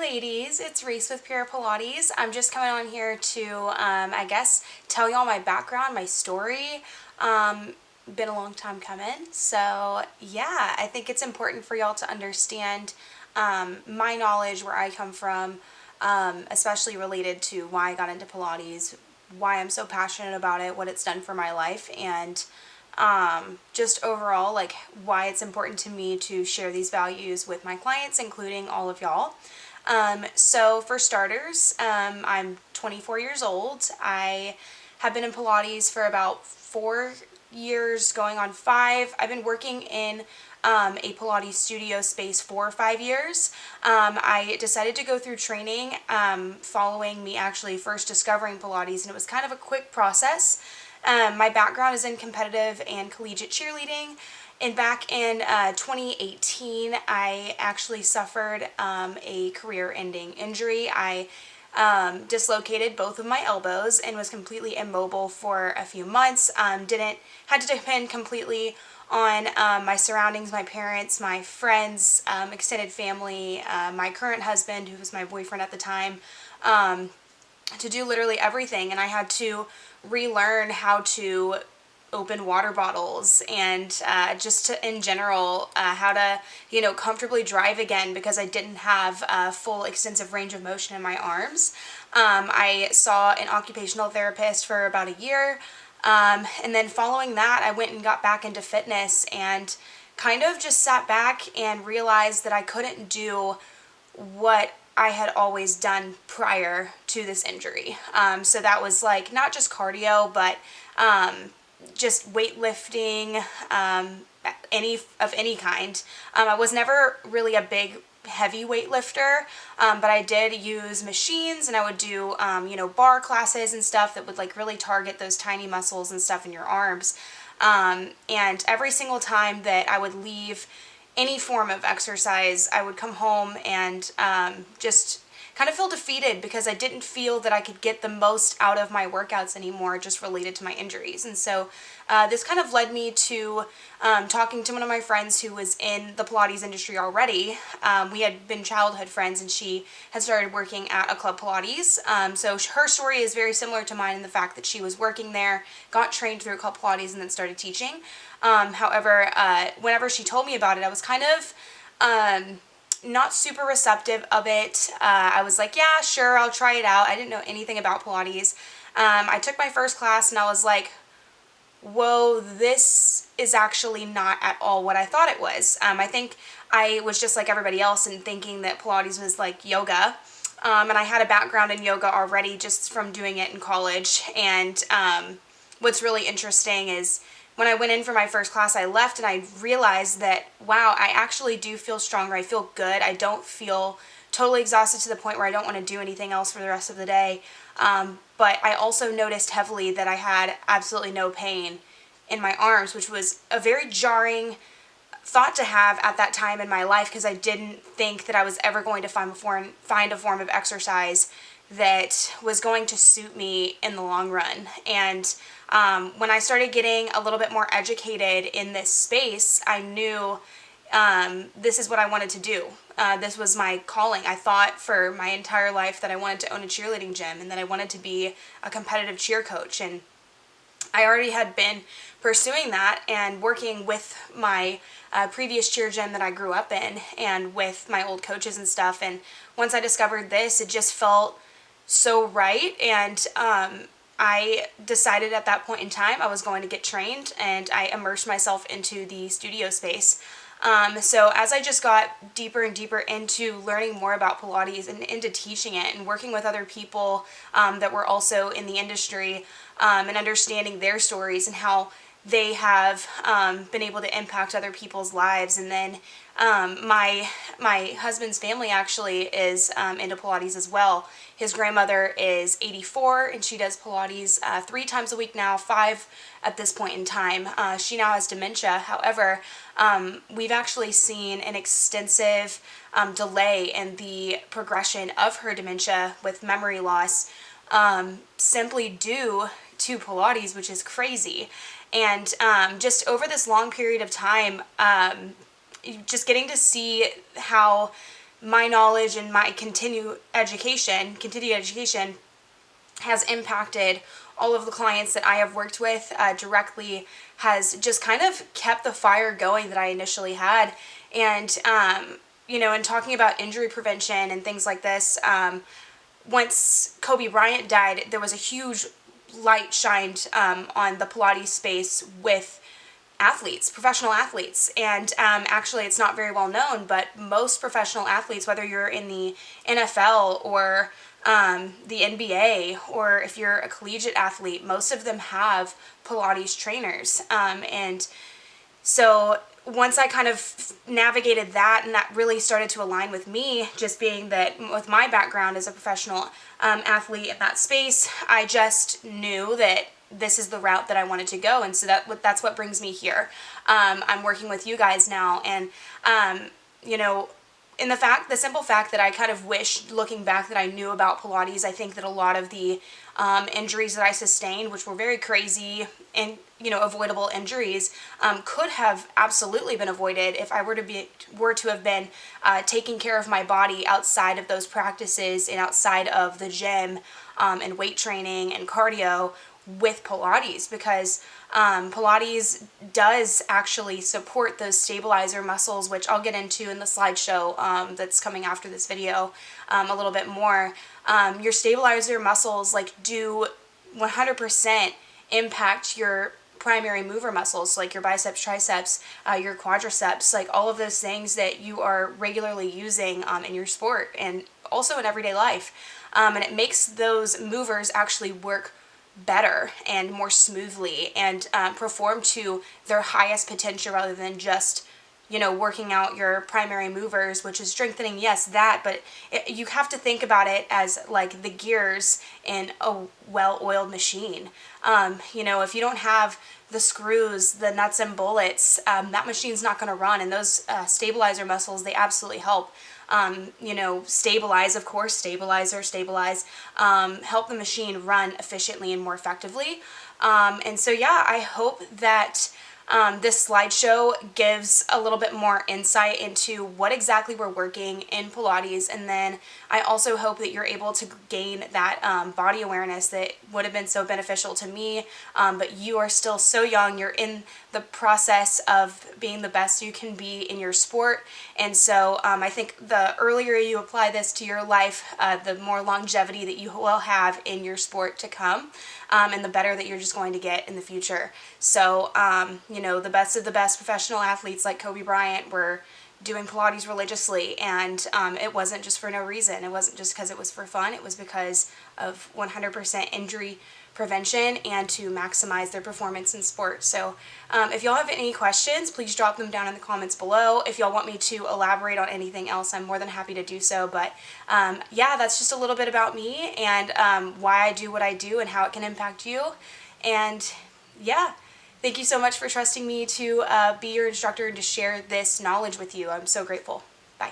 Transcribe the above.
ladies, it's Reese with Pure Pilates. I'm just coming on here to, I guess, tell y'all my background, my story. Been a long time coming, so yeah, I think it's important for y'all to understand my knowledge, where I come from, especially related to why I got into Pilates, why I'm so passionate about it, what it's done for my life, and just overall, like, why it's important to me to share these values with my clients, including all of y'all. So for starters, I'm 24 years old. I have been in Pilates for about 4 years, going on 5. I've been working in a Pilates studio space for 5 years. I decided to go through training following me actually first discovering Pilates, and it was kind of a quick process. My background is in competitive and collegiate cheerleading, and back in 2018, I actually suffered a career-ending injury. I dislocated both of my elbows and was completely immobile for a few months. Had to depend completely on my surroundings, my parents, my friends, extended family, my current husband, who was my boyfriend at the time, to do literally everything. And I had to relearn how to open water bottles and just to, in general, how to, comfortably drive again, because I didn't have a full extensive range of motion in my arms. I saw an occupational therapist for about a year. And then following that, I went and got back into fitness and kind of just sat back and realized that I couldn't do what I had always done prior to this injury. So that was like not just cardio, but just weightlifting, any kind. I was never really a big heavy weightlifter, but I did use machines, and I would do bar classes and stuff that would like really target those tiny muscles and stuff in your arms. And every single time that I would leave any form of exercise, I would come home and just kind of feel defeated, because I didn't feel that I could get the most out of my workouts anymore, just related to my injuries. And so this kind of led me to talking to one of my friends who was in the Pilates industry already. We had been childhood friends, and she had started working at a club Pilates. So her story is very similar to mine in the fact that she was working there, got trained through club Pilates, and then started teaching. However, whenever she told me about it, I was kind of not super receptive of it. I was like, yeah, sure, I'll try it out. I didn't know anything about Pilates. I took my first class, and I was like, whoa, this is actually not at all what I thought it was. I think I was just like everybody else and thinking that Pilates was like yoga. And I had a background in yoga already just from doing it in college. And what's really interesting is when I went in for my first class, I left and I realized that, wow, I actually do feel stronger. I feel good. I don't feel totally exhausted to the point where I don't want to do anything else for the rest of the day. But I also noticed heavily that I had absolutely no pain in my arms, which was a very jarring thought to have at that time in my life, because I didn't think that I was ever going to find a form of exercise that was going to suit me in the long run. And when I started getting a little bit more educated in this space, I knew this is what I wanted to do. This was my calling. I thought for my entire life that I wanted to own a cheerleading gym, and that I wanted to be a competitive cheer coach. And I already had been pursuing that and working with my previous cheer gym that I grew up in, and with my old coaches and stuff. And once I discovered this, it just felt so right. And I decided at that point in time I was going to get trained, and I immersed myself into the studio space. So as I just got deeper and deeper into learning more about Pilates and into teaching it and working with other people that were also in the industry, and understanding their stories and how they have been able to impact other people's lives. And then my husband's family actually is into Pilates as well. His grandmother is 84, and she does Pilates 3 times a week now, 5 at this point in time. She now has dementia. However, we've actually seen an extensive delay in the progression of her dementia with memory loss, simply due to Pilates, which is crazy. And just over this long period of time, just getting to see how my knowledge and my continued education has impacted all of the clients that I have worked with directly, has just kind of kept the fire going that I initially had. And, and talking about injury prevention and things like this, once Kobe Bryant died, there was a huge light shined on the Pilates space with athletes, professional athletes. And actually, it's not very well known, but most professional athletes, whether you're in the NFL or the NBA, or if you're a collegiate athlete, most of them have Pilates trainers. And so once I kind of navigated that, and that really started to align with me, just being that with my background as a professional athlete in that space, I just knew that this is the route that I wanted to go. And so that's what brings me here. I'm working with you guys now, and in the simple fact that I kind of wish, looking back, that I knew about Pilates. I think that a lot of the injuries that I sustained, which were very crazy and avoidable injuries, could have absolutely been avoided if I were to have been taking care of my body outside of those practices and outside of the gym and weight training and cardio with Pilates, because Pilates does actually support those stabilizer muscles, which I'll get into in the slideshow that's coming after this video a little bit more. Your stabilizer muscles do 100% impact your primary mover muscles, like your biceps, triceps, your quadriceps, like all of those things that you are regularly using in your sport and also in everyday life. And it makes those movers actually work better and more smoothly and perform to their highest potential, rather than just working out your primary movers, which is strengthening, yes, that, but you have to think about it as like the gears in a well-oiled machine. If you don't have the screws, the nuts and bullets, that machine's not going to run. And those stabilizer muscles, they absolutely help stabilize, of course, stabilize, help the machine run efficiently and more effectively. And so, yeah, I hope that this slideshow gives a little bit more insight into what exactly we're working in Pilates, and then I also hope that you're able to gain that body awareness that would have been so beneficial to me, but you are still so young. You're in the process of being the best you can be in your sport, and so I think the earlier you apply this to your life, the more longevity that you will have in your sport to come, and the better that you're just going to get in the future. So, the best of the best professional athletes like Kobe Bryant were doing Pilates religiously, and it wasn't just for no reason. It wasn't just because it was for fun. It was because of 100% injury prevention and to maximize their performance in sports. So if y'all have any questions, please drop them down in the comments below. If y'all want me to elaborate on anything else, I'm more than happy to do so. But yeah, that's just a little bit about me and why I do what I do and how it can impact you. And yeah, thank you so much for trusting me to be your instructor and to share this knowledge with you. I'm so grateful. Bye.